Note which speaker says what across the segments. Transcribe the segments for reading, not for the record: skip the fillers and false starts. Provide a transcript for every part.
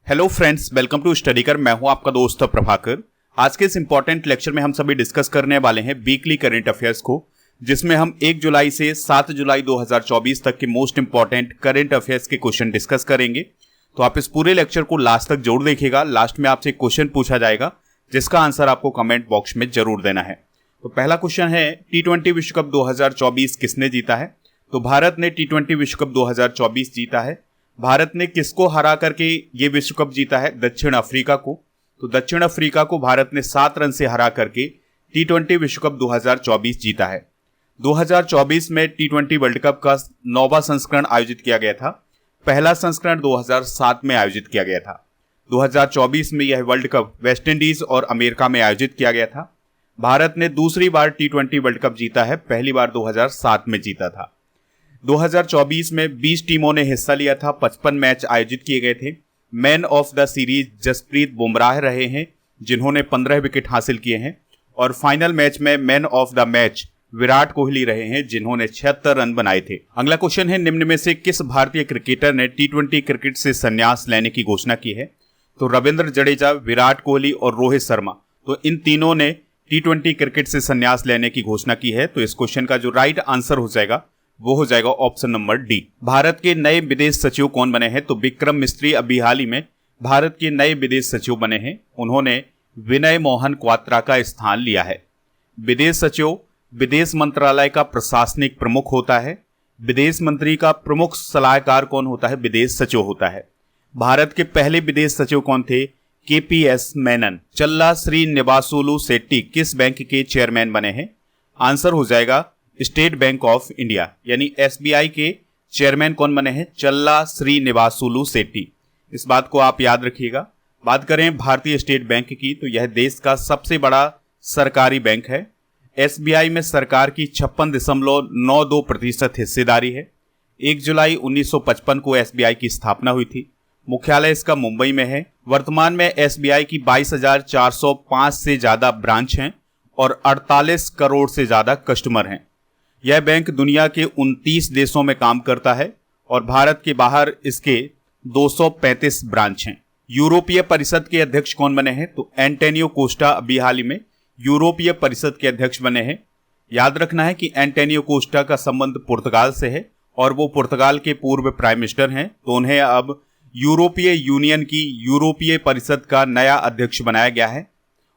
Speaker 1: Hello friends, welcome to स्टडीकर। मैं हूं आपका दोस्त प्रभाकर। आज के इस इंपॉर्टेंट लेक्चर में हम सभी डिस्कस करने वाले हैं वीकली करंट अफेयर्स को, जिसमें हम 1 जुलाई से 7 जुलाई 2024 तक के मोस्ट इंपॉर्टेंट करंट अफेयर्स के क्वेश्चन डिस्कस करेंगे। तो आप इस पूरे लेक्चर को लास्ट तक जरूर देखिएगा। लास्ट में आपसे एक क्वेश्चन पूछा जाएगा जिसका आंसर आपको कमेंट बॉक्स में जरूर देना है। तो पहला क्वेश्चन है, T20 विश्व कप 2024 किसने जीता है? तो भारत ने T20 विश्व कप 2024 जीता है। भारत ने किसको हरा करके ये विश्व कप जीता है? दक्षिण अफ्रीका को। तो दक्षिण अफ्रीका को भारत ने 7 रन से हरा करके T20 विश्व कप 2024 जीता है। 2024 में T20 वर्ल्ड कप का 9वां संस्करण आयोजित किया गया था। पहला संस्करण 2007 में आयोजित किया गया था। 2024 में यह वर्ल्ड कप वेस्ट इंडीज और अमेरिका में आयोजित किया गया था। भारत ने दूसरी बार T20 वर्ल्ड कप जीता है, पहली बार 2007 में जीता था। 2024 में 20 टीमों ने हिस्सा लिया था। 55 मैच आयोजित किए गए थे। Man of the series Jasprit Bumrah रहे हैं, जिन्होंने 15 विकेट हासिल किए हैं। और फाइनल मैच में man of the match Virat Kohli रहे हैं, जिन्होंने 76 रन बनाए थे। अगला क्वेश्चन है, निम्न में से किस भारतीय क्रिकेटर ने T20 क्रिकेट से संन्यास लेने की घोषणा की है? तो रविंद्र जडेजा, विराट कोहली और रोहित शर्मा, तो इन तीनों ने T20 क्रिकेट से संन्यास लेने की घोषणा की है। तो इस क्वेश्चन का जो राइट आंसर हो जाएगा वो हो जाएगा ऑप्शन नंबर डी। भारत के नए विदेश सचिव कौन बने हैं? तो विक्रम मिस्त्री अभी हाल ही में भारत के नए विदेश सचिव बने हैं। उन्होंने विनय मोहन क्वात्रा का स्थान लिया है। विदेश सचिव विदेश मंत्रालय का प्रशासनिक प्रमुख होता है। विदेश मंत्री का प्रमुख सलाहकार कौन होता है? विदेश सचिव होता है। भारत के पहले विदेश सचिव कौन थे? KPS मेनन। चल्ला श्रीनिवासुलु शेट्टी किस बैंक के चेयरमैन बने हैं? आंसर हो जाएगा स्टेट बैंक ऑफ इंडिया, यानी SBI के चेयरमैन कौन बने हैं? चल्ला श्रीनिवासुलु शेट्टी। इस बात को आप याद रखिएगा। बात करें भारतीय स्टेट बैंक की, तो यह देश का सबसे बड़ा सरकारी बैंक है। SBI में सरकार की 56.92% हिस्सेदारी है। 1 जुलाई 1955 को SBI की स्थापना हुई थी। मुख्यालय इसका मुंबई में है। वर्तमान में SBI की 22,405 से ज्यादा ब्रांच हैं और 48 करोड़ से ज्यादा कस्टमर हैं। यह बैंक दुनिया के 29 देशों में काम करता है और भारत के बाहर इसके 235 ब्रांच हैं। यूरोपीय परिषद के अध्यक्ष कौन बने हैं? तो एंटोनियो कोस्टा अभी हाल ही में यूरोपीय परिषद के अध्यक्ष बने हैं। याद रखना है कि एंटोनियो कोस्टा का संबंध पुर्तगाल से है और वो पुर्तगाल के पूर्व प्राइम मिनिस्टर हैं। तो उन्हें अब यूरोपीय यूनियन की यूरोपीय परिषद का नया अध्यक्ष बनाया गया है।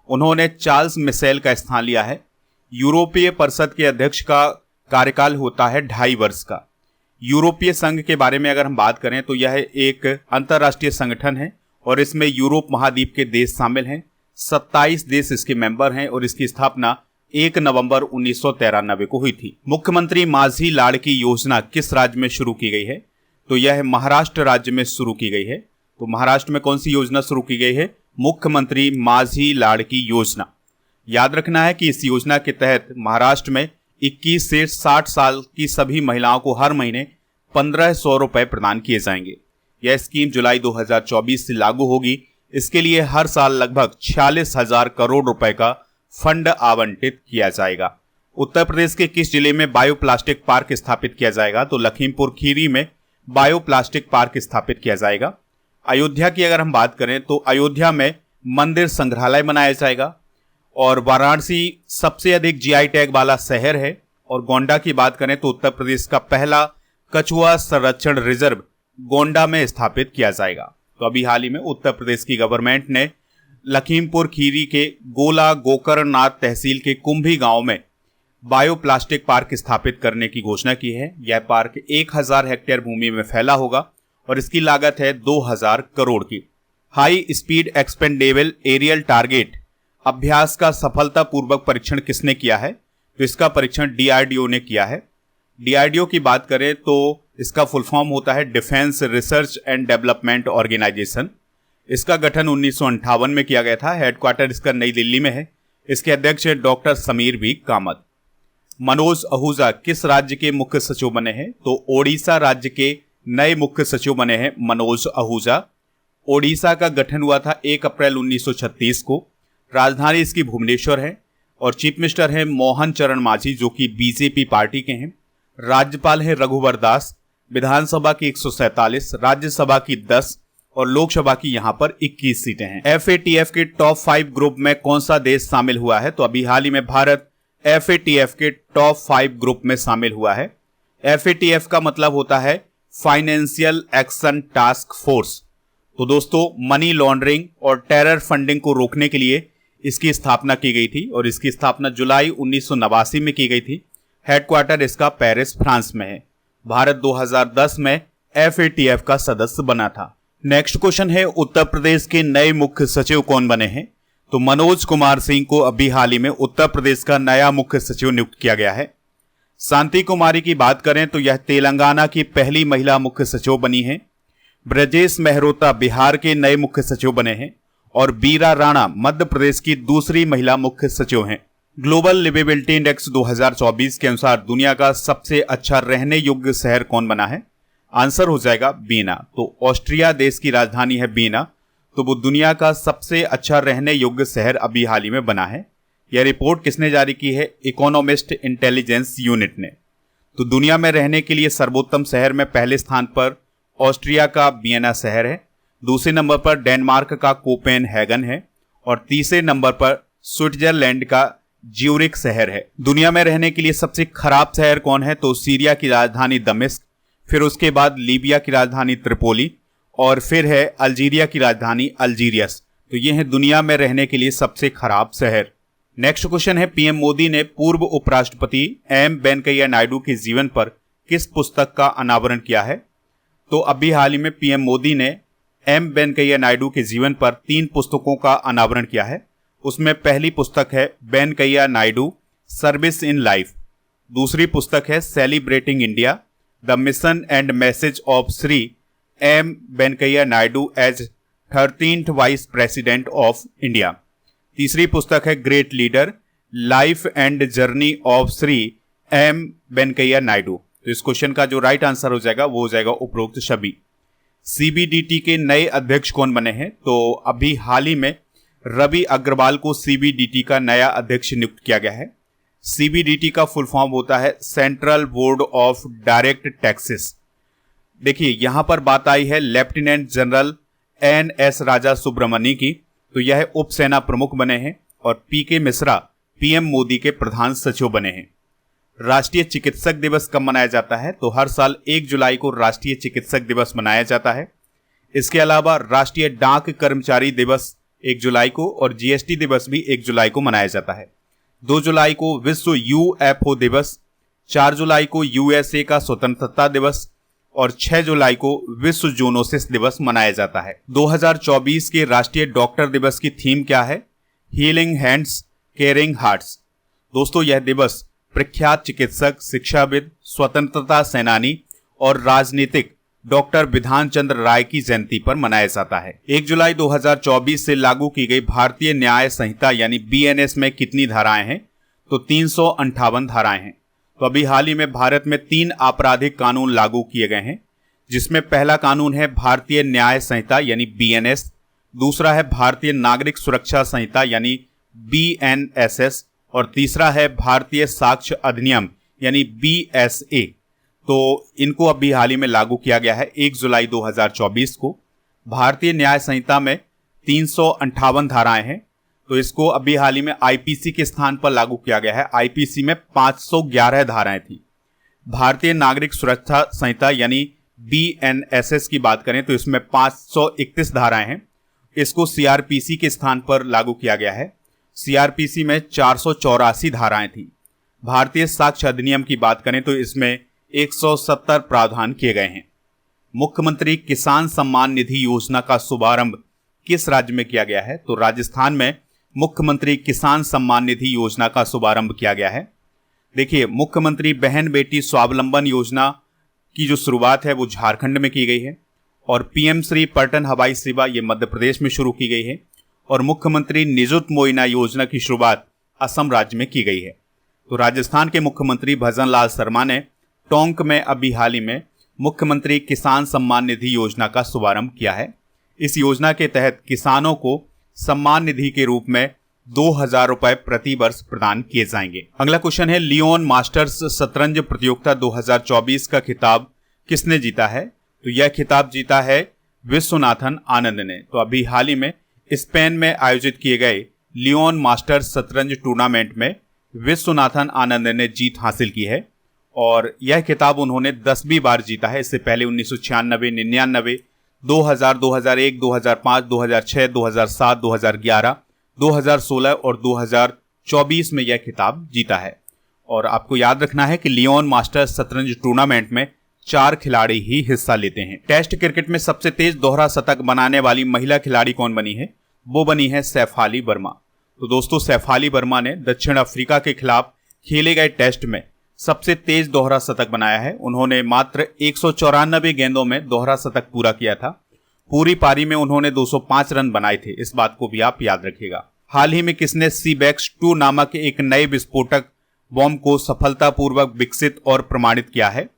Speaker 1: उन्होंने चार्ल्स मिशेल का स्थान लिया है। यूरोपीय परिषद के अध्यक्ष का कार्यकाल होता है 2.5 वर्ष का। यूरोपीय संघ के बारे में अगर हम बात करें तो यह एक अंतर्राष्ट्रीय संगठन है और इसमें यूरोप महाद्वीप के देश शामिल हैं। 27 देश इसके मेंबर हैं और इसकी स्थापना 1 नवंबर 1993 को हुई थी। मुख्यमंत्री माझी लाड़की योजना किस राज्य में शुरू की गई है? तो यह महाराष्ट्र राज्य में शुरू की गई है। तो महाराष्ट्र में कौन सी योजना शुरू की गई है? मुख्यमंत्री माझी लाड़की योजना। याद रखना है कि इस योजना के तहत महाराष्ट्र में 21 से 60 साल की सभी महिलाओं को हर महीने 1500 रुपए प्रदान किए जाएंगे। यह स्कीम जुलाई 2024 से लागू होगी। इसके लिए हर साल लगभग 46,000 करोड़ रुपए का फंड आवंटित किया जाएगा। उत्तर प्रदेश के किस जिले में बायोप्लास्टिक पार्क स्थापित किया जाएगा? तो लखीमपुर खीरी में बायोप्लास्टिक पार्क स्थापित किया जाएगा। अयोध्या की अगर हम बात करें तो अयोध्या में मंदिर संग्रहालय बनाया जाएगा। और वाराणसी सबसे अधिक GI टैग वाला शहर है। और गोंडा की बात करें तो उत्तर प्रदेश का पहला कछुआ संरक्षण रिजर्व गोंडा में स्थापित किया जाएगा। तो अभी हाल ही में उत्तर प्रदेश की गवर्नमेंट ने लखीमपुर खीरी के गोला गोकर्णनाथ तहसील के कुंभी गांव में बायोप्लास्टिक पार्क स्थापित करने की घोषणा की है। यह पार्क 1000 हेक्टेयर भूमि में फैला होगा और इसकी लागत है 2000 करोड़ की। High speed expendable aerial target अभ्यास का सफलतापूर्वक परीक्षण किसने किया है? तो इसका परीक्षण DRDO ने किया है। DRDO की बात करें तो इसका फुल फॉर्म होता है defence research and development organisation. इसका गठन 1958 में किया गया था। हेडक्वार्टर इसका नई दिल्ली में है। इसके अध्यक्ष है डॉक्टर समीर V कामत। मनोज आहूजा किस राज्य के मुख्य सचिव बने हैं? तो ओडिशा राज्य के नए मुख्य सचिव बने हैं मनोज आहूजा। ओडिशा का गठन हुआ था 1 अप्रैल 1936 को। राजधानी इसकी भुवनेश्वर है और चीफ मिनिस्टर है मोहन चरण मांझी, जो कि BJP पार्टी के हैं। राज्यपाल है रघुवर दास। विधानसभा की 147, राज्यसभा की 10 और लोकसभा की यहां पर 21 सीटें हैं। FATF के टॉप 5 ग्रुप में कौन सा देश शामिल हुआ है? तो अभी हाल ही में भारत FATF के टॉप 5 ग्रुप में शामिल हुआ है। FATF का मतलब होता है फाइनेंशियल एक्शन टास्क फोर्स। तो दोस्तों, मनी लॉन्ड्रिंग और टेरर फंडिंग को रोकने के लिए इसकी स्थापना की गई थी और इसकी स्थापना जुलाई 1989 में की गई थी। हेडक्वार्टर इसका पेरिस, फ्रांस में है। भारत 2010 में FATF का सदस्य बना था। नेक्स्ट क्वेश्चन है, उत्तर प्रदेश के नए मुख्य सचिव कौन बने हैं? तो मनोज कुमार सिंह को अभी हाल ही में उत्तर प्रदेश का नया मुख्य सचिव नियुक्त किया गया है। शांति कुमारी की बात करें तो यह तेलंगाना की पहली महिला मुख्य सचिव बनी है। ब्रजेश मेहरोत्रा बिहार के नए मुख्य सचिव बने हैं और बीरा राणा मध्य प्रदेश की दूसरी महिला मुख्य सचिव हैं। ग्लोबल लिवेबिलिटी इंडेक्स 2024 के अनुसार दुनिया का सबसे अच्छा रहने योग्य शहर कौन बना है? आंसर हो जाएगा बीना। तो ऑस्ट्रिया देश की राजधानी है बीना, तो वो दुनिया का सबसे अच्छा रहने योग्य शहर अभी हाल ही में बना है। यह रिपोर्ट किसने जारी की है? इकोनॉमिस्ट इंटेलिजेंस यूनिट ने। तो दुनिया में रहने के लिए सर्वोत्तम शहर में पहले स्थान पर ऑस्ट्रिया का वियना शहर है, दूसरे नंबर पर डेनमार्क का कोपेनहेगन है और तीसरे नंबर पर स्विट्जरलैंड का ज्यूरिख शहर है। दुनिया में रहने के लिए सबसे खराब शहर कौन है? तो सीरिया की राजधानी दमिश्क, फिर उसके बाद लीबिया की राजधानी त्रिपोली और फिर है अल्जीरिया की राजधानी अल्जीरियस। तो ये है दुनिया में रहने के लिए सबसे खराब शहर। नेक्स्ट क्वेश्चन है, पीएम मोदी ने पूर्व उपराष्ट्रपति एम वेंकैया नायडू के जीवन पर किस पुस्तक का अनावरण किया है? तो अभी हाल ही में पीएम मोदी ने एम वेंकैया नायडू के जीवन पर 3 पुस्तकों का अनावरण किया है। उसमें पहली पुस्तक है Venkaiah Naidu service in life, दूसरी पुस्तक है celebrating India the mission and message of Shri M Venkaiah Naidu as 13th vice president of India, तीसरी पुस्तक है great leader life and journey of Shri M Venkaiah Naidu. तो इस क्वेश्चन का जो राइट आंसर हो जाएगा वो हो जाएगा उपरोक्त सभी। CBDT के नए अध्यक्ष कौन बने हैं? तो अभी हाल ही में रवि अग्रवाल को CBDT का नया अध्यक्ष नियुक्त किया गया है। CBDT का फुल फॉर्म होता है central board of direct taxes. देखिए, यहां पर बात आई है लेफ्टिनेंट जनरल NS राजा सुब्रमणी की, तो यह उप सेना प्रमुख बने हैं और PK मिश्रा PM मोदी के प्रधान सचिव बने हैं। राष्ट्रीय चिकित्सक दिवस कब मनाया जाता है? तो हर साल 1 जुलाई को राष्ट्रीय चिकित्सक दिवस मनाया जाता है। इसके अलावा राष्ट्रीय डाक कर्मचारी दिवस 1 जुलाई को और GST दिवस भी 1 जुलाई को मनाया जाता है। 2 जुलाई को विश्व UFO दिवस, 4 जुलाई को USA का स्वतंत्रता दिवस और 6 जुलाई को विश्व जूनोसिस दिवस मनाया जाता है। 2024 के राष्ट्रीय डॉक्टर दिवस की थीम क्या है? Healing hands caring hearts. दोस्तों, यह दिवस प्रख्यात चिकित्सक, शिक्षाविद, स्वतंत्रता सेनानी और राजनीतिक डॉक्टर विधान चंद्र राय की जयंती पर मनाया जाता है। 1 जुलाई 2024 से लागू की गई भारतीय न्याय संहिता यानी BNS में कितनी धाराएं हैं? तो 358 धाराएं हैं। तो अभी हाल ही में भारत में 3 आपराधिक कानून लागू किए गए हैं, जिसमें पहला कानून है भारतीय न्याय संहिता यानी BNS, दूसरा है भारतीय नागरिक सुरक्षा संहिता यानी BNSS और तीसरा है भारतीय साक्ष्य अधिनियम यानी BSA। तो इनको अभी हाल ही में लागू किया गया है 1 जुलाई 2024 को। भारतीय न्याय संहिता में 358 धाराएं हैं, तो इसको अभी हाल ही में IPC के स्थान पर लागू किया गया है। IPC में 511 धाराएं थी। भारतीय नागरिक सुरक्षा संहिता यानी BNSS की बात करें तो इसमें 531 धाराएं हैं, इसको CRPC के स्थान पर लागू किया गया है। CRPC में 484 धाराएं थी। भारतीय साक्ष्य अधिनियम की बात करें तो इसमें 170 प्रावधान किए गए हैं। मुख्यमंत्री किसान सम्मान निधि योजना का शुभारंभ किस राज्य में किया गया है? तो राजस्थान में मुख्यमंत्री किसान सम्मान निधि योजना का शुभारंभ किया गया है। देखिए, मुख्यमंत्री बहन बेटी स्वावलंबन योजना की जो शुरुआत है वो झारखंड में की गई है और PM श्री पर्यटन हवाई सेवा ये मध्य प्रदेश में शुरू की गई है और मुख्यमंत्री निजुत मोइना योजना की शुरुआत असम राज्य में की गई है। तो राजस्थान के मुख्यमंत्री भजन लाल शर्मा ने टोंक में अभी हाल ही में मुख्यमंत्री किसान सम्मान निधि योजना का शुभारंभ किया है। इस योजना के तहत किसानों को सम्मान निधि के रूप में 2000 रुपए प्रति वर्ष प्रदान किए जाएंगे। अगला क्वेश्चन है, लियोन मास्टर्स शतरंज प्रतियोगिता 2024 का खिताब किसने जीता है? तो यह खिताब जीता है विश्वनाथन आनंद ने। तो अभी हाल ही में स्पेन में आयोजित किए गए लियोन मास्टर्स शतरंज टूर्नामेंट में विश्वनाथन आनंद ने जीत हासिल की है और यह खिताब उन्होंने 10वीं बार जीता है। इससे पहले 1996, 99, 2000, 2001, 2005, 2006, 2007, 2011, 2016 और 2024 में यह खिताब जीता है। और आपको याद रखना है कि लियोन मास्टर्स शतरंज टूर्नामेंट में 4 खिलाड़ी ही हिस्सा लेते हैं। टेस्ट क्रिकेट में सबसे तेज दोहरा शतक बनाने वाली महिला खिलाड़ी कौन बनी है? वो बनी है सैफाली वर्मा। तो दोस्तों, सैफाली वर्मा ने दक्षिण अफ्रीका के खिलाफ खेले गए टेस्ट में सबसे तेज दोहरा शतक बनाया है। उन्होंने मात्र 194 गेंदों में दोहरा शतक पूरा किया था। पूरी पारी में उन्होंने 205 रन बनाए थे। इस बात को भी आप याद रखिएगा। हाल ही में किसने सीबेक्स 2 नामक एक नए विस्फोटक बॉम्ब को सफलतापूर्वक विकसित और प्रमाणित किया है?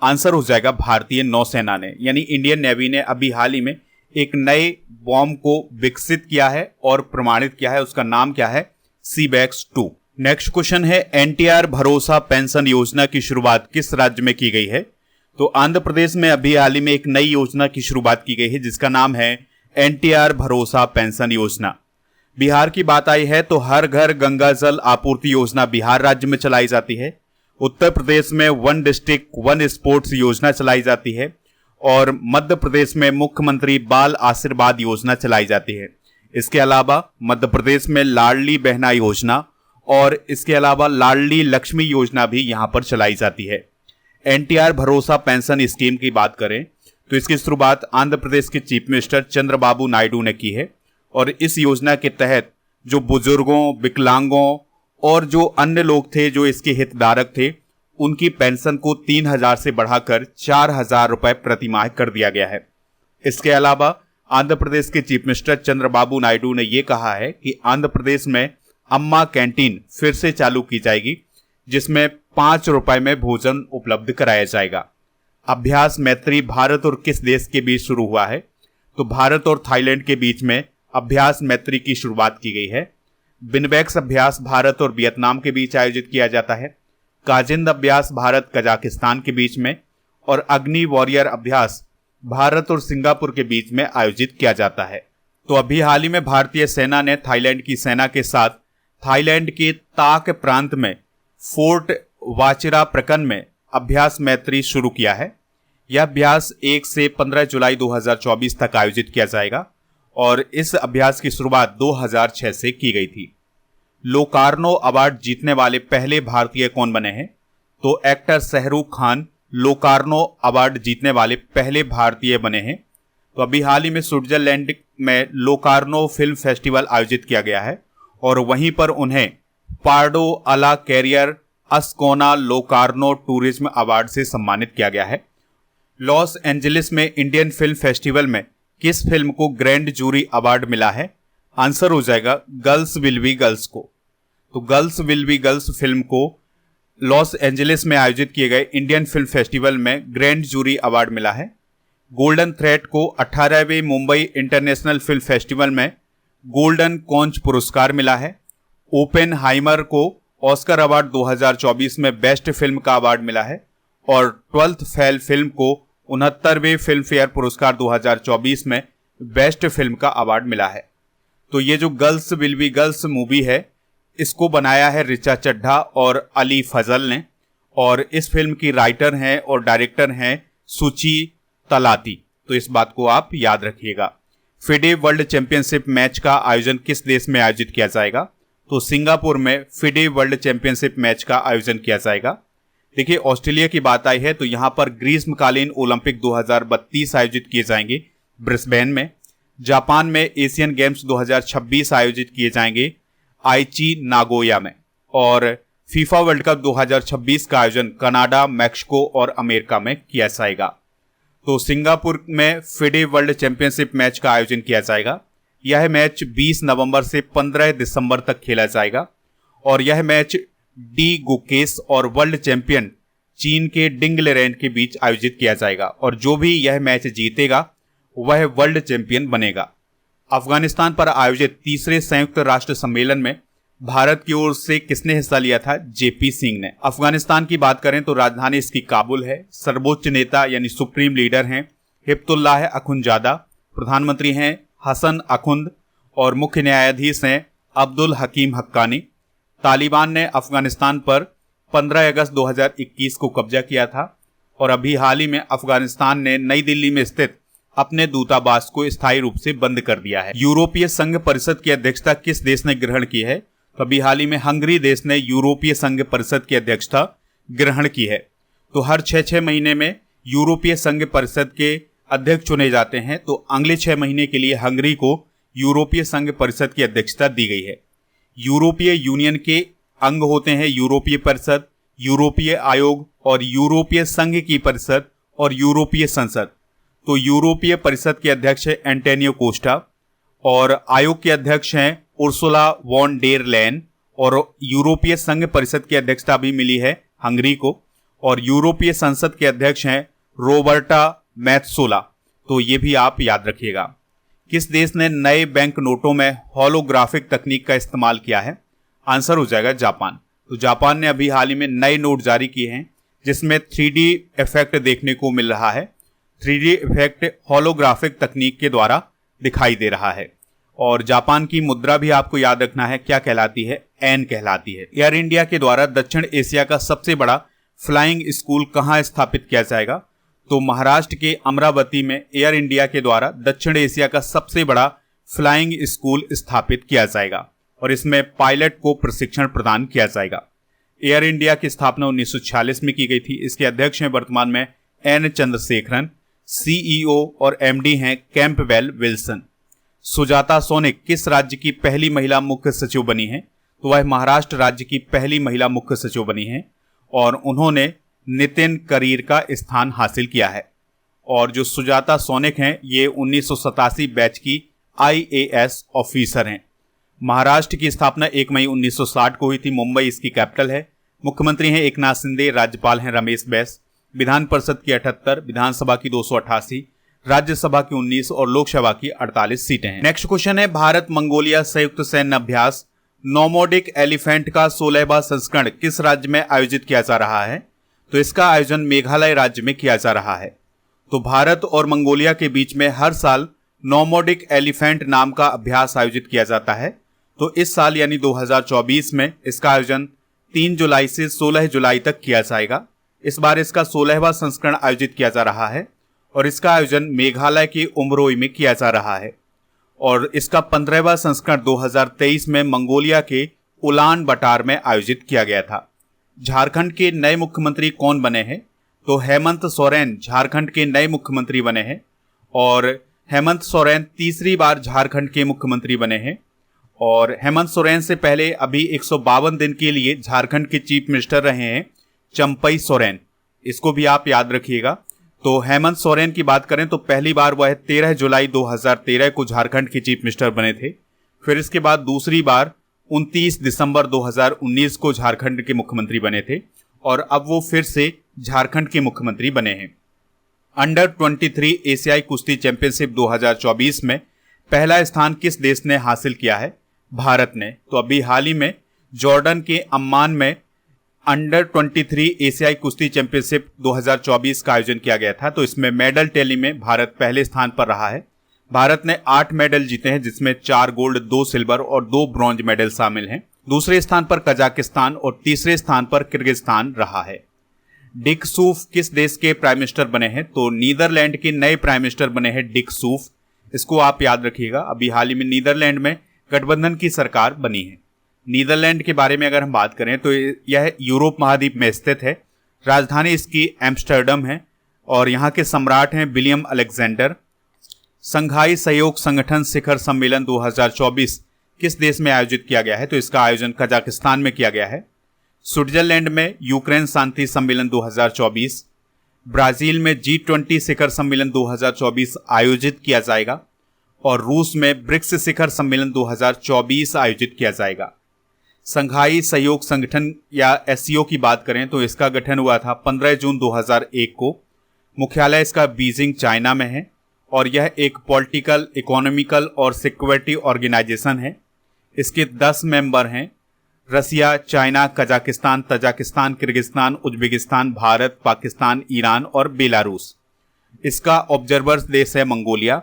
Speaker 1: आंसर हो जाएगा भारतीय नौसेना ने, यानी इंडियन नेवी ने अभी हाल ही में एक नए बॉम्ब को विकसित किया है और प्रमाणित किया है। उसका नाम क्या है? सीबेक्स 2। नेक्स्ट क्वेश्चन है, एनटीआर भरोसा पेंशन योजना की शुरुआत किस राज्य में की गई है? तो आंध्र प्रदेश में अभी हाल ही में एक नई योजना की शुरुआत की गई है जिसका नाम है एनटीआर भरोसा पेंशन योजना। बिहार की बात आई है तो हर घर गंगा जल आपूर्ति योजना बिहार राज्य में चलाई जाती है। उत्तर प्रदेश में 1 डिस्ट्रिक्ट 1 स्पोर्ट्स योजना चलाई जाती है और मध्य प्रदेश में मुख्यमंत्री बाल आशीर्वाद योजना चलाई जाती है। इसके अलावा मध्य प्रदेश में लाडली बहना योजना और इसके अलावा लाडली लक्ष्मी योजना भी यहां पर चलाई जाती है। एनटीआर भरोसा पेंशन स्कीम की बात करें तो इसकी शुरुआत आंध्र प्रदेश के चीफ मिनिस्टर चंद्रबाबू नायडू ने की है और इस योजना के तहत जो बुजुर्गों, विकलांगों और जो अन्य लोग थे जो इसके हितधारक थे, उनकी पेंशन को 3000 से बढ़ाकर 4000 रुपए प्रति माह कर दिया गया है। इसके अलावा आंध्र प्रदेश के चीफ मिनिस्टर चंद्रबाबू नायडू ने यह कहा है कि आंध्र प्रदेश में अम्मा कैंटीन फिर से चालू की जाएगी जिसमें 5 रुपए में भोजन उपलब्ध कराया जाएगा। अभ्यास मैत्री भारत और किस देश के बीच शुरू हुआ है? तो भारत और थाईलैंड के बीच में अभ्यास मैत्री की शुरुआत की गई है। बिनबैक्स अभ्यास भारत और वियतनाम के बीच आयोजित किया जाता है। काजिंद अभ्यास भारत कजाकिस्तान के बीच में और अग्नि वॉरियर अभ्यास भारत और सिंगापुर के बीच में आयोजित किया जाता है। तो अभी हाल ही में भारतीय सेना ने थाईलैंड की सेना के साथ थाईलैंड के ताक प्रांत में फोर्ट वाचिरा प्रकन में अभ्यास मैत्री शुरू किया है। यह अभ्यास 1 से 15 जुलाई 2024 तक आयोजित किया जाएगा और इस अभ्यास की शुरुआत 2006 से की गई थी। लोकार्नो अवार्ड जीतने वाले पहले भारतीय कौन बने हैं? तो actor Shahrukh Khan Locarno award जीतने वाले पहले भारतीय बने हैं। तो अभी हाल ही में स्विट्जरलैंड में लोकार्नो फिल्म फेस्टिवल आयोजित किया गया है और वहीं पर उन्हें पार्डो अला कैरियर अस्कोना लोकार्नो टूरिज्म अवार्ड से सम्मानित किया गया है। लॉस एंजलिस में इंडियन फिल्म फेस्टिवल में किस फिल्म को ग्रैंड जूरी अवार्ड मिला है? आंसर हो जाएगा गर्ल्स विल बी गर्ल्स को। तो girls will be girls film को लॉस एंजलिस में आयोजित किए गए इंडियन फिल्म फेस्टिवल में ग्रैंड जूरी अवार्ड मिला है। गोल्डन थ्रेड को 18वें मुंबई इंटरनेशनल फिल्म फेस्टिवल में गोल्डन कॉन्च पुरस्कार मिला है। ओपेनहाइमर को ऑस्कर अवार्ड 2024 में बेस्ट फिल्म का अवार्ड मिला है और 12th फेल फिल्म को 69वें फिल्म फेयर पुरस्कार 2024 में बेस्ट फिल्म का अवार्ड मिला है। तो ये जो girls will be girls movie है इसको बनाया है ऋचा चड्ढा और अली फजल ने और इस फिल्म की राइटर हैं और डायरेक्टर हैं सुची तलाती। तो इस बात को आप याद रखिएगा। फिडे वर्ल्ड चैंपियनशिप मैच का आयोजन किस देश में आयोजित किया जाएगा? तो सिंगापुर में फिडे वर्ल्ड चैंपियनशिप मैच का आयोजन किया जाएगा। देखिए, ऑस्ट्रेलिया की बात आई है तो यहां पर ग्रीष्मकालीन ओलंपिक 2032 आयोजित किए जाएंगे ब्रिस्बेन में। जापान में एशियन गेम्स 2026 आयोजित किए जाएंगे आइची नागोया में और फीफा वर्ल्ड कप 2026 का आयोजन कनाडा, मैक्सिको और अमेरिका में किया जाएगा। तो सिंगापुर में फिडे वर्ल्ड चैंपियनशिप मैच का आयोजन किया जाएगा। यह मैच 20 नवंबर से 15 दिसंबर तक खेला जाएगा और यह मैच डी गुकेस और वर्ल्ड चैंपियन चीन के डिंग लेरेन के बीच आयोजित किया जाएगा और जो भी यह मैच जीतेगा वह वर्ल्ड चैंपियन बनेगा। अफगानिस्तान पर आयोजित तीसरे संयुक्त राष्ट्र सम्मेलन में भारत की ओर से किसने हिस्सा लिया था? जेपी सिंह ने। अफगानिस्तान की बात करें तो राजधानी इसकी काबुल है। सर्वोच्च नेता यानी सुप्रीम लीडर हैं हिब्बतुल्लाह अखुंजादा प्रधानमंत्री हैं हसन अखुंद और मुख्य न्यायाधीश हैं अब्दुल हकीम हक्कानी। तालिबान ने अफगानिस्तान पर 15 अगस्त 2021 को कब्जा किया था और अभी हाल ही में अफगानिस्तान ने नई दिल्ली में स्थित अपने दूतावास को स्थायी रूप से बंद कर दिया है। यूरोपीय संघ परिषद की अध्यक्षता किस देश ने ग्रहण की है? तो अभी हाल ही में हंगरी देश ने यूरोपीय संघ परिषद की अध्यक्षता ग्रहण की है। तो हर 6 महीने में यूरोपीय संघ परिषद के अध्यक्ष चुने जाते हैं, तो अगले 6 महीने के लिए हंगरी को यूरोपीय संघ परिषद की अध्यक्षता दी गई है। यूरोपीय यूनियन के अंग होते हैं यूरोपीय परिषद, यूरोपीय आयोग और यूरोपीय संघ की परिषद और यूरोपीय संसद। तो यूरोपीय परिषद के अध्यक्ष हैं एंटोनियो कोस्टा और आयोग के अध्यक्ष हैं उर्सुला वॉन डेर लेन और यूरोपीय संघ परिषद की अध्यक्षता भी मिली है हंगरी को और यूरोपीय संसद के अध्यक्ष हैं रोबर्टा मैत्सोला। तो ये भी आप याद रखिएगा। किस देश ने नए बैंक नोटों में होलोग्राफिक तकनीक का इस्तेमाल किया है? आंसर हो जाएगा जापान। तो जापान ने अभी हाल ही में नए नोट जारी किए हैं जिसमें 3D इफेक्ट देखने को मिल रहा है। 3D इफेक्ट होलोग्राफिक तकनीक के द्वारा दिखाई दे रहा है। और जापान की मुद्रा भी आपको याद रखना है, क्या कहलाती है? एन कहलाती है। एयर इंडिया के द्वारा दक्षिण एशिया का सबसे बड़ा फ्लाइंग स्कूल कहाँ स्थापित किया जाएगा? तो महाराष्ट्र के अमरावती में एयर इंडिया के द्वारा दक्षिण एशिया का सबसे बड़ा फ्लाइंग स्कूल स्थापित किया जाएगा और इसमें पायलट को प्रशिक्षण प्रदान किया जाएगा। एयर इंडिया की स्थापना 1946 में की गई थी। इसके अध्यक्ष हैं वर्तमान में एन चंद्रशेखरन, CEO और MD हैं कैंपबेल विल्सन। सुजाता सोनिक किस राज्य की पहली महिला मुख्य सचिव बनी है? तो वह महाराष्ट्र राज्य की पहली महिला मुख्य सचिव बनी है और उन्होंने नितिन करीर का स्थान हासिल किया है। और जो सुजाता सोनिक हैं ये 1987 बैच की IAS ऑफिसर हैं। महाराष्ट्र की स्थापना 1 मई 1960 को हुई थी। मुंबई इसकी कैपिटल है। मुख्यमंत्री हैं एकनाथ शिंदे, राज्यपाल हैं रमेश बैस। विधान परिषद की 78, विधानसभा की 288, राज्यसभा की 19 और लोकसभा की 48 सीटें हैं। नेक्स्ट क्वेश्चन है भारत मंगोलिया संयुक्त सैन्य अभ्यास नोमोडिक एलिफेंट का 16वां संस्करण किस राज्य में आयोजित किया जा रहा है? तो इसका आयोजन मेघालय राज्य में किया जा रहा है। तो भारत और मंगोलिया के बीच में हर साल नोमोडिक एलिफेंट नाम का अभ्यास आयोजित किया जाता है। तो इस साल यानी 2024 में इसका आयोजन 3 जुलाई से 16 जुलाई तक किया जाएगा। इस बार इसका 16वां संस्करण आयोजित किया जा रहा है और इसका आयोजन मेघालय के उमरोई में किया जा रहा है और इसका 15वां संस्करण 2023 में मंगोलिया के उलान बटार में आयोजित किया गया था। झारखंड के नए मुख्यमंत्री कौन बने हैं? तो हेमंत सोरेन झारखंड के नए मुख्यमंत्री बने हैं और हेमंत सोरेन तीसरी बार झारखंड के मुख्यमंत्री बने हैं। और हेमंत सोरेन से पहले अभी 152 दिन के लिए झारखंड के चीफ मिनिस्टर रहे हैं चंपई सोरेन। इसको भी आप याद रखिएगा। तो हेमंत सोरेन की बात करें तो पहली बार वह 13 जुलाई 2013 को झारखंड के चीफ मिनिस्टर बने थे। फिर इसके बाद दूसरी बार 29 दिसंबर 2019 को झारखंड के मुख्यमंत्री बने थे और अब वो फिर से झारखंड के मुख्यमंत्री बने हैं। अंडर 23 एशियाई कुश्ती चैंपियनशिप 2024 में पहला स्थान किस देश ने हासिल किया है? भारत ने। तो अभी हाल ही में जॉर्डन के अम्मान में अंडर 23 एशियाई कुश्ती चैंपियनशिप 2024 का आयोजन किया गया था। तो इसमें मेडल टैली में भारत पहले स्थान पर रहा है। भारत ने 8 मेडल जीते हैं जिसमें 4 गोल्ड, 2 सिल्वर और 2 ब्रॉन्ज मेडल शामिल हैं। दूसरे स्थान पर कजाकिस्तान और तीसरे स्थान पर किर्गिस्तान रहा है। डिक सूफ किस देश के प्राइम मिनिस्टर बने हैं? तो नीदरलैंड के नए प्राइम मिनिस्टर बने हैं डिक सूफ। इसको आप याद रखिएगा। अभी हाल ही में नीदरलैंड में गठबंधन की सरकार बनी है। नीदरलैंड के बारे में अगर हम बात करें तो यह यूरोप महाद्वीप में स्थित है। राजधानी इसकी एम्स्टर्डम है और यहाँ के सम्राट हैं विलियम अलेक्जेंडर। संघाई सहयोग संगठन शिखर सम्मेलन 2024 किस देश में आयोजित किया गया है? तो इसका आयोजन कजाकिस्तान में किया गया है। स्विट्जरलैंड में यूक्रेन शांति सम्मेलन 2024, ब्राजील में G20 शिखर सम्मेलन 2024 आयोजित किया जाएगा और रूस में ब्रिक्स शिखर सम्मेलन 2024 आयोजित किया जाएगा। संघाई सहयोग संगठन या SCO की बात करें तो इसका गठन हुआ था 15 जून 2001 को। मुख्यालय इसका बीजिंग चाइना में है और यह एक पॉलिटिकल, इकोनॉमिकल और सिक्योरिटी ऑर्गेनाइजेशन है। इसके 10 मेंबर हैं Russia, China, Kazakhstan, Tajikistan, Kyrgyzstan, Uzbekistan, Bharat, Pakistan, Iran और बेलारूस। इसका ऑब्जर्वर्स देश है मंगोलिया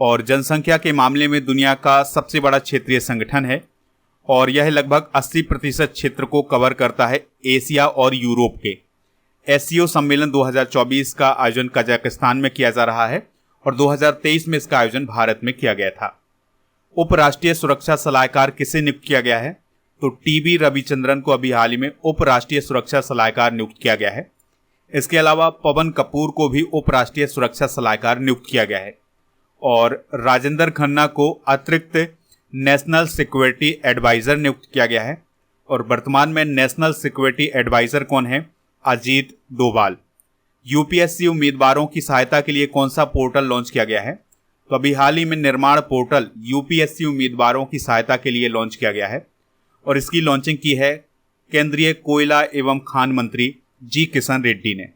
Speaker 1: और जनसंख्या के मामले में दुनिया का सबसे बड़ा क्षेत्रीय संगठन है और यह लगभग 80% क्षेत्र को कवर करता है एशिया और यूरोप के। एससीओ सम्मेलन 2024 का आयोजन कजाकिस्तान में किया जा रहा है और 2023 में इसका आयोजन भारत में किया गया था। उपराष्ट्रीय सुरक्षा सलाहकार किसे नियुक्त किया गया है? तो टीबी रविचंद्रन को अभी हाल ही में उपराष्ट्रीय सुरक्षा सलाहकार नियुक्त किया गया है। इसके अलावा पवन कपूर को भी उपराष्ट्रीय सुरक्षा सलाहकार नियुक्त किया गया है और राजेंद्र खन्ना को अतिरिक्त नेशनल सिक्योरिटी एडवाइजर नियुक्त किया गया है। और वर्तमान में नेशनल सिक्योरिटी एडवाइजर कौन है? अजीत डोभाल। यूपीएससी उम्मीदवारों की सहायता के लिए कौन सा पोर्टल लॉन्च किया गया है? तो अभी हाल ही में निर्माण पोर्टल यूपीएससी उम्मीदवारों की सहायता के लिए लॉन्च किया गया है और इसकी लॉन्चिंग की है केंद्रीय कोयला एवं खान मंत्री जी किशन रेड्डी ने।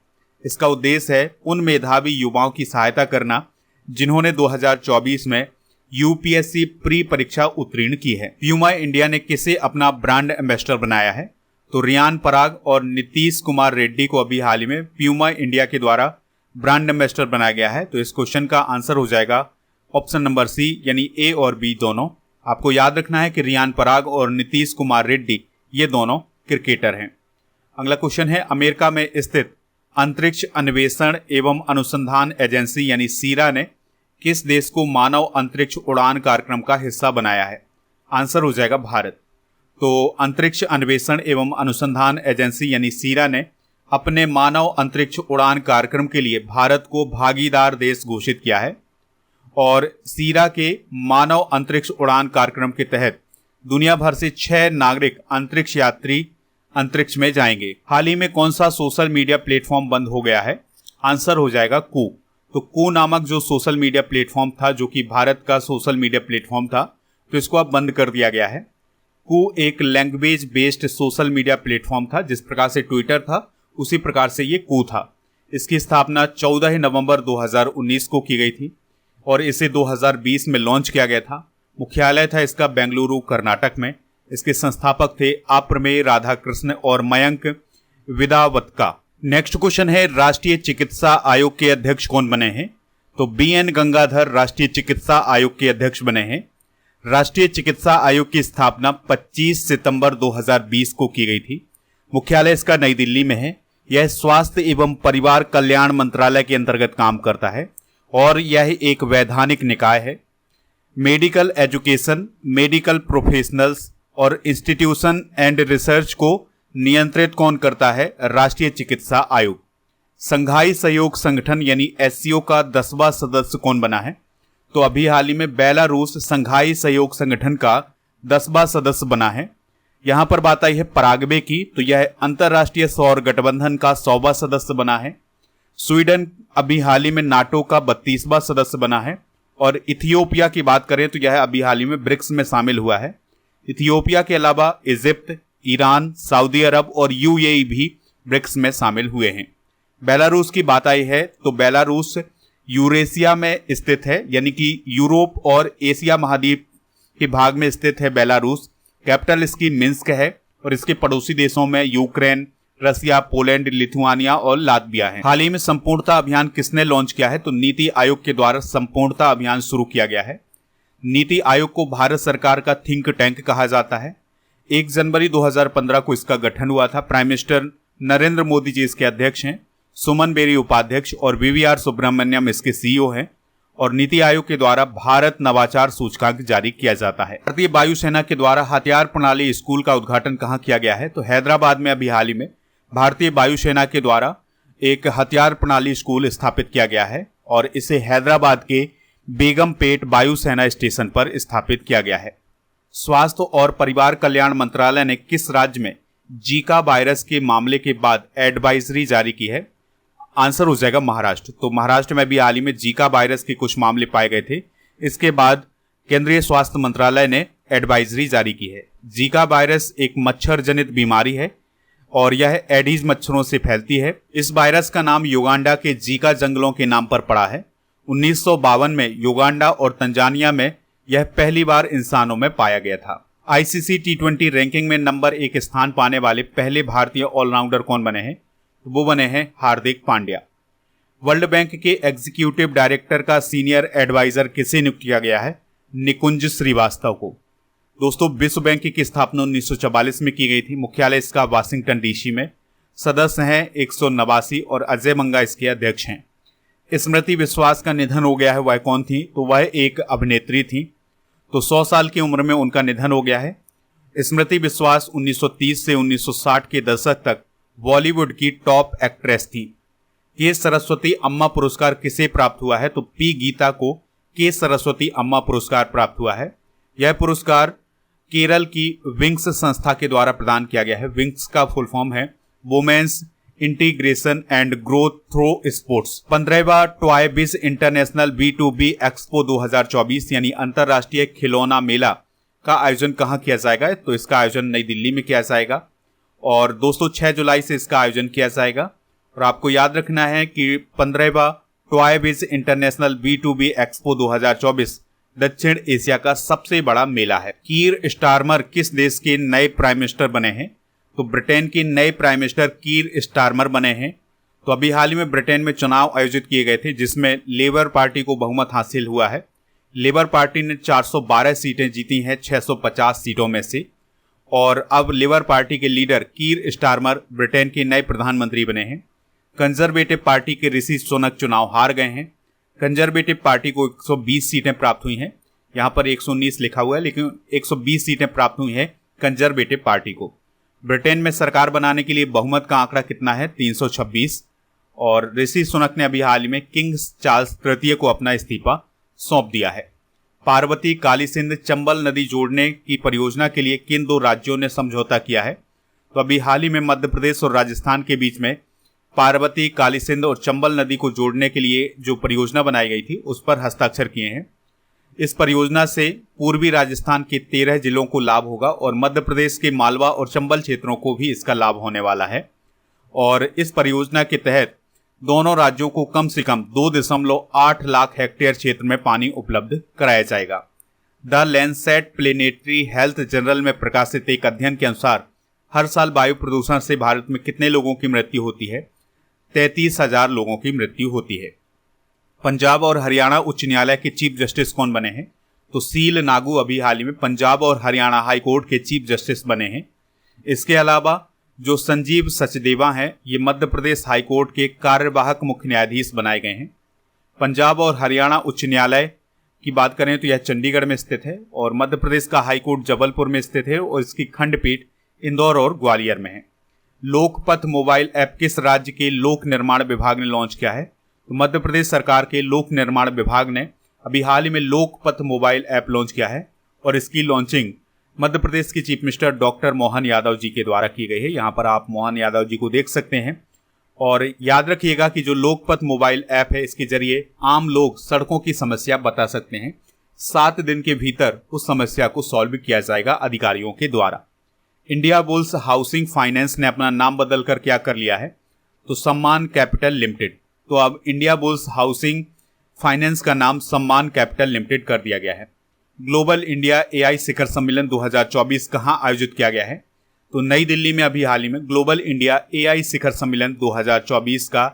Speaker 1: इसका उद्देश्य है उन मेधावी युवाओं की सहायता करना जिन्होंने 2024 में यूपीएससी प्री परीक्षा उत्तीर्ण की है। प्यूमा इंडिया ने किसे अपना ब्रांड एम्बेसडर बनाया है? तो रियान पराग और नीतीश कुमार रेड्डी को अभी हाल ही में प्यूमा इंडिया के द्वारा ब्रांड एम्बेसडर बनाया गया है। तो इस क्वेश्चन का आंसर हो जाएगा ऑप्शन नंबर सी, यानी ए और बी दोनों। आपको याद रखना है कि रियान पराग और नीतीश कुमार रेड्डी ये दोनों क्रिकेटर हैं। अगला क्वेश्चन है, अमेरिका में स्थित अंतरिक्ष अन्वेषण एवं अनुसंधान एजेंसी यानी सीरा ने किस देश को मानव अंतरिक्ष उड़ान कार्यक्रम का हिस्सा बनाया है? आंसर हो जाएगा भारत। तो अंतरिक्ष अन्वेषण एवं अनुसंधान एजेंसी यानी सीरा ने अपने मानव अंतरिक्ष उड़ान कार्यक्रम के लिए भारत को भागीदार देश घोषित किया है और सीरा के मानव अंतरिक्ष उड़ान कार्यक्रम के तहत दुनिया भर से 6 नागरिक अंतरिक्ष यात्री अंतरिक्ष में जाएंगे। हाल ही में कौन सा सोशल मीडिया प्लेटफॉर्म बंद हो गया है? आंसर हो जाएगा कू। तो कू नामक जो सोशल मीडिया प्लेटफॉर्म था, जो कि भारत का सोशल मीडिया प्लेटफॉर्म था, तो इसको अब बंद कर दिया गया है। कू एक language based social media platform था। जिस प्रकार से ट्विटर था उसी प्रकार से ये कू था। इसकी स्थापना 14 नवंबर 2019 को की गई थी और इसे 2020 में लॉन्च किया गया था। मुख्यालय था इसका बेंगलुरु कर्नाटक में। इसके संस्थापक थे अप्रमेय राधाकृष्ण और मयंक विदावतका। नेक्स्ट क्वेश्चन है, राष्ट्रीय चिकित्सा आयोग के अध्यक्ष कौन बने हैं? तो बीएन गंगाधर राष्ट्रीय चिकित्सा आयोग के अध्यक्ष बने हैं। राष्ट्रीय चिकित्सा आयोग की स्थापना 25 सितंबर 2020 को की गई थी। मुख्यालय इसका नई दिल्ली में है। यह स्वास्थ्य एवं परिवार कल्याण मंत्रालय के अंतर्गत काम करता है और यह एक वैधानिक निकाय है। मेडिकल एजुकेशन, मेडिकल प्रोफेशनल्स और इंस्टीट्यूशन एंड रिसर्च को नियंत्रित कौन करता है? राष्ट्रीय चिकित्सा आयोग। संघाई सहयोग संगठन यानी एससीओ का 10वां सदस्य कौन बना है? तो अभी हाल ही में बेलारूस संघाई सहयोग संगठन का 10वां सदस्य बना है। यहां पर बात आई है पराग्वे की, तो यह अंतरराष्ट्रीय सौर गठबंधन का 100वां सदस्य बना है। स्वीडन अभी हाल ही में नाटो का 32वां सदस्य बना है और इथियोपिया की बात करें तो यह अभी हाल ही में ब्रिक्स में शामिल हुआ है। इथियोपिया के अलावा इजिप्ट, ईरान, सऊदी अरब और यूएई भी ब्रिक्स में शामिल हुए हैं। बेलारूस की बात आई है तो बेलारूस यूरेशिया में स्थित है, यानी कि यूरोप और एशिया महाद्वीप के भाग में स्थित है बेलारूस। कैपिटल इसकी मिन्स्क है और इसके पड़ोसी देशों में यूक्रेन, रसिया, पोलैंड, लिथुआनिया और लातविया है। हाल ही में संपूर्णता अभियान किसने लॉन्च किया है? तो नीति आयोग के द्वारा संपूर्णता अभियान शुरू किया गया है। नीति आयोग को भारत सरकार का थिंक टैंक कहा जाता है। 1 जनवरी 2015 को इसका गठन हुआ था। प्राइम मिनिस्टर नरेंद्र मोदी जी इसके अध्यक्ष हैं, सुमन बेरी उपाध्यक्ष और वीवीआर सुब्रमण्यम इसके सीईओ हैं और नीति आयोग के द्वारा भारत नवाचार सूचकांक जारी किया जाता है। भारतीय वायुसेना के द्वारा हथियार प्रणाली स्कूल का उद्घाटन कहाँ किया गया है? तो हैदराबाद में अभी हाल ही में भारतीय वायुसेना के द्वारा एक हथियार प्रणाली स्कूल स्थापित किया गया है और इसे हैदराबाद के बेगमपेट वायुसेना स्टेशन पर स्थापित किया गया है। स्वास्थ्य और परिवार कल्याण मंत्रालय ने किस राज्य में जीका वायरस के मामले के बाद एडवाइजरी जारी की है? आंसर हो जाएगा महाराष्ट्र। तो महाराष्ट्र में भी हाल ही में जीका वायरस के कुछ मामले पाए गए थे। इसके बाद केंद्रीय स्वास्थ्य मंत्रालय ने एडवाइजरी जारी की है। जीका वायरस एक मच्छर जनित बीमारी है और यह एडीज मच्छरों से फैलती है। इस वायरस का नाम युगांडा के जीका जंगलों के नाम पर पड़ा है। 1952 में युगांडा और तंजानिया में यह पहली बार इंसानों में पाया गया था। आईसीसी T20 रैंकिंग में नंबर 1 स्थान पाने वाले पहले भारतीय ऑलराउंडर कौन बने हैं? वो बने हैं हार्दिक पांड्या। वर्ल्ड बैंक के एग्जीक्यूटिव डायरेक्टर का सीनियर एडवाइजर किसे नियुक्त किया गया है? निकुंज श्रीवास्तव को। दोस्तों, विश्व बैंक की स्थापना 1944 में की गई थी। मुख्यालय इसका वाशिंगटन डीसी में। सदस्य हैं 189 और अजय मंगा इसके अध्यक्ष हैं। स्मृति विश्वास का निधन हो गया है। वह कौन थी? तो वह एक अभिनेत्री थी। तो 100 साल की उम्र में उनका निधन हो गया है। स्मृति विश्वास 1930 से 1960 के दशक तक बॉलीवुड की टॉप एक्ट्रेस थी। के सरस्वती अम्मा पुरस्कार किसे प्राप्त हुआ है? तो पी गीता को के सरस्वती अम्मा पुरस्कार प्राप्त हुआ है। यह पुरस्कार केरल की विंग्स संस्था के द्वारा प्रदान किया गया है। विंग्स का फुल फॉर्म है women's integration and growth through sports. 15वां toy biz international B2B expo 2024 यानी अंतरराष्ट्रीय खिलौना मेला का आयोजन कहाँ किया जाएगा? तो इसका आयोजन नई दिल्ली में किया जाएगा और दोस्तों 6 जुलाई से इसका आयोजन किया जाएगा। और आपको याद रखना है कि 15वां toy biz international B2B expo 2024 दक्षिण एशिया का सबसे बड़ा मेला है। कीर स्टारमर किस देश के नए प्राइम मिनिस्टर बने हैं? तो ब्रिटेन के नए प्राइम मिनिस्टर कीर स्टारमर बने हैं। तो अभी हाल ही में ब्रिटेन में चुनाव आयोजित किए गए थे जिसमें लेबर पार्टी को बहुमत हासिल हुआ है। लेबर पार्टी ने 412 सीटें जीती हैं 650 सीटों में से। और अब लेबर पार्टी के लीडर कीर स्टारमर ब्रिटेन के नए प्रधानमंत्री बने हैं। कंजर्वेटिव पार्टी के ऋषि सुनक चुनाव हार गए हैं। कंजर्वेटिव पार्टी को 120 सीटें प्राप्त हुई हैं। यहाँ पर 119 लिखा हुआ है लेकिन 120 सीटें प्राप्त हुई हैं कंजर्वेटिव पार्टी को। ब्रिटेन में सरकार बनाने के लिए बहुमत का आंकड़ा कितना है? 326। और ऋषि सुनक ने अभी हाल ही में किंग चार्ल्स तृतीय को अपना इस्तीफा सौंप दिया है। पार्वती काली सिंध चंबल नदी जोड़ने की परियोजना के लिए किन 2 राज्यों ने समझौता किया है? तो अभी हाल ही में मध्य प्रदेश और राजस्थान के बीच में पार्वती काली सिंध और चंबल नदी को जोड़ने के लिए जो परियोजना बनाई गई थी उस पर हस्ताक्षर किए हैं। इस परियोजना से पूर्वी राजस्थान के 13 जिलों को लाभ होगा और मध्य प्रदेश के मालवा और चंबल क्षेत्रों को भी इसका लाभ होने वाला है। और इस परियोजना के तहत दोनों राज्यों को कम से कम 2.8 लाख हेक्टेयर क्षेत्र में पानी उपलब्ध कराया जाएगा। The Lancet planetary health journal में प्रकाशित एक अध्ययन के अनुसार हर साल वायु प्रदूषण से भारत में कितने लोगों की मृत्यु होती है? 33,000 लोगों की मृत्यु होती है। पंजाब और हरियाणा उच्च न्यायालय के चीफ जस्टिस कौन बने हैं? तो सील नागू अभी हाल ही में पंजाब और हरियाणा हाई कोर्ट के चीफ जस्टिस बने हैं। इसके अलावा जो संजीव सचदेवा हैं ये मध्य प्रदेश हाई कोर्ट के कार्यवाहक मुख्य न्यायाधीश बनाए गए हैं। पंजाब और हरियाणा उच्च न्यायालय की बात करें तो यह चंडीगढ़ में स्थित है और मध्य प्रदेश का हाई कोर्ट जबलपुर में स्थित है और इसकी खंडपीठ इंदौर और ग्वालियर में है। लोकपथ मोबाइल ऐप किस राज्य के लोक निर्माण विभाग ने लॉन्च किया है? तो मध्य प्रदेश सरकार के लोक निर्माण विभाग ने अभी हाल ही में लोकपथ मोबाइल ऐप लॉन्च किया है और इसकी लॉन्चिंग मध्य प्रदेश के chief minister doctor Mohan Yadav ji के द्वारा की गई है। यहाँ पर आप मोहन यादव जी को देख सकते हैं। और याद रखिएगा कि जो लोकपथ मोबाइल ऐप है इसके जरिए आम लोग सड़कों की समस्या बता सकते हैं। 7 दिन के भीतर उस समस्या को सॉल्व किया जाएगा अधिकारियों के द्वारा। इंडिया बुल्स हाउसिंग फाइनेंस ने अपना नाम बदलकर क्या कर लिया है? तो सम्मान कैपिटल लिमिटेड। तो अब इंडिया बुल्स हाउसिंग फाइनेंस का नाम सम्मान कैपिटल लिमिटेड कर दिया गया है। ग्लोबल इंडिया एआई शिखर सम्मेलन 2024 कहां आयोजित किया गया है? तो नई दिल्ली में अभी हाल ही में ग्लोबल इंडिया एआई शिखर सम्मेलन 2024 का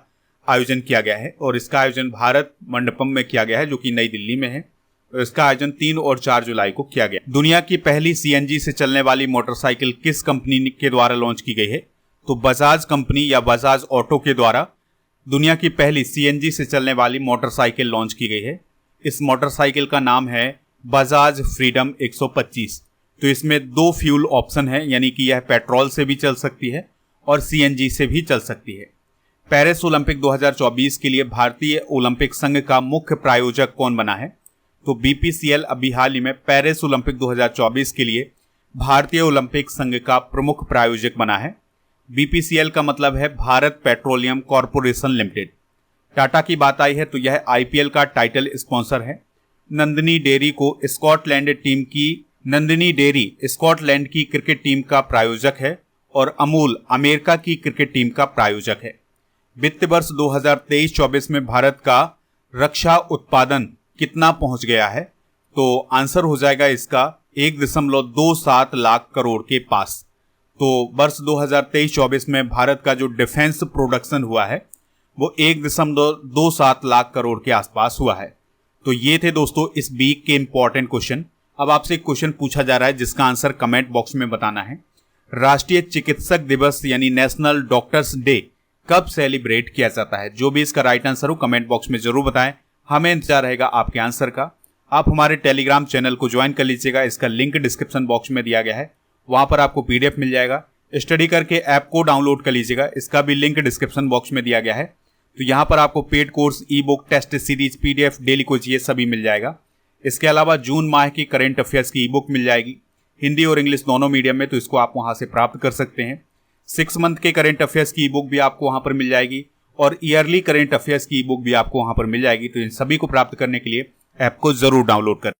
Speaker 1: आयोजन किया गया है और इसका आयोजन भारत मंडपम में किया गया है जो कि नई दिल्ली में है। और इसका आयोजन 3 और 4 जुलाई को किया गया। दुनिया की पहली सीएनजी से चलने वाली मोटरसाइकिल किस कंपनी के द्वारा लॉन्च की गई है? तो बजाज कंपनी या बजाज ऑटो के द्वारा दुनिया की पहली सीएनजी से चलने वाली मोटरसाइकिल लॉन्च की गई है। इस मोटरसाइकिल का नाम है बजाज फ्रीडम 125। तो इसमें 2 फ्यूल ऑप्शन है, यानी कि यह पेट्रोल से भी चल सकती है और सीएनजी से भी चल सकती है। पेरिस ओलंपिक 2024 के लिए भारतीय ओलंपिक संघ का मुख्य प्रायोजक कौन बना है? तो बीपीसीएल अभी हाल ही में पेरिस ओलंपिक 2024 के लिए भारतीय ओलंपिक संघ का प्रमुख प्रायोजक बना है। बीपीसीएल का मतलब है Bharat petroleum corporation limited. Tata की बात आई है तो यह आईपीएल का टाइटल स्पॉन्सर है। नंदिनी डेयरी स्कॉटलैंड की क्रिकेट टीम का प्रायोजक है और अमूल अमेरिका की क्रिकेट टीम का प्रायोजक है। वित्त वर्ष 2023-24 में भारत का रक्षा उत्पादन कितना पहुंच गया है? तो आंसर हो जाएगा इसका 1.27 लाख करोड़ के पास। तो वर्ष 2023-24 में भारत का जो डिफेंस प्रोडक्शन हुआ है वो 1.27 लाख करोड़ के आसपास हुआ है। तो ये थे दोस्तों इस वीक के इंपॉर्टेंट क्वेश्चन। अब आपसे एक क्वेश्चन पूछा जा रहा है जिसका आंसर कमेंट बॉक्स में बताना है। राष्ट्रीय चिकित्सक दिवस यानी नेशनल डॉक्टर्स डे कब सेलिब्रेट किया जाता है? जो भी इसका राइट आंसर हो कमेंट बॉक्स में जरूर बताएं, हमें इंतजार रहेगा आपके आंसर का। आप हमारे टेलीग्राम चैनल को ज्वाइन कर लीजिएगा, इसका लिंक डिस्क्रिप्शन बॉक्स में दिया गया है, वहां पर आपको पीडीएफ मिल जाएगा। स्टडी करके ऐप को डाउनलोड कर लीजिएगा, इसका भी लिंक डिस्क्रिप्शन बॉक्स में दिया गया है। तो यहाँ पर आपको paid course, e book, test series, PDF, daily coach ये सभी मिल जाएगा। इसके अलावा जून माह की करंट अफेयर्स की ई बुक मिल जाएगी, हिंदी और इंग्लिश दोनों मीडियम में, तो इसको आप वहां से प्राप्त कर सकते हैं। 6 मंथ के करंट अफेयर्स की ई बुक भी आपको वहां पर मिल जाएगी और ईयरली करंट अफेयर्स की ई बुक भी आपको वहां पर मिल जाएगी। तो इन सभी को प्राप्त करने के लिए ऐप को जरूर डाउनलोड करें।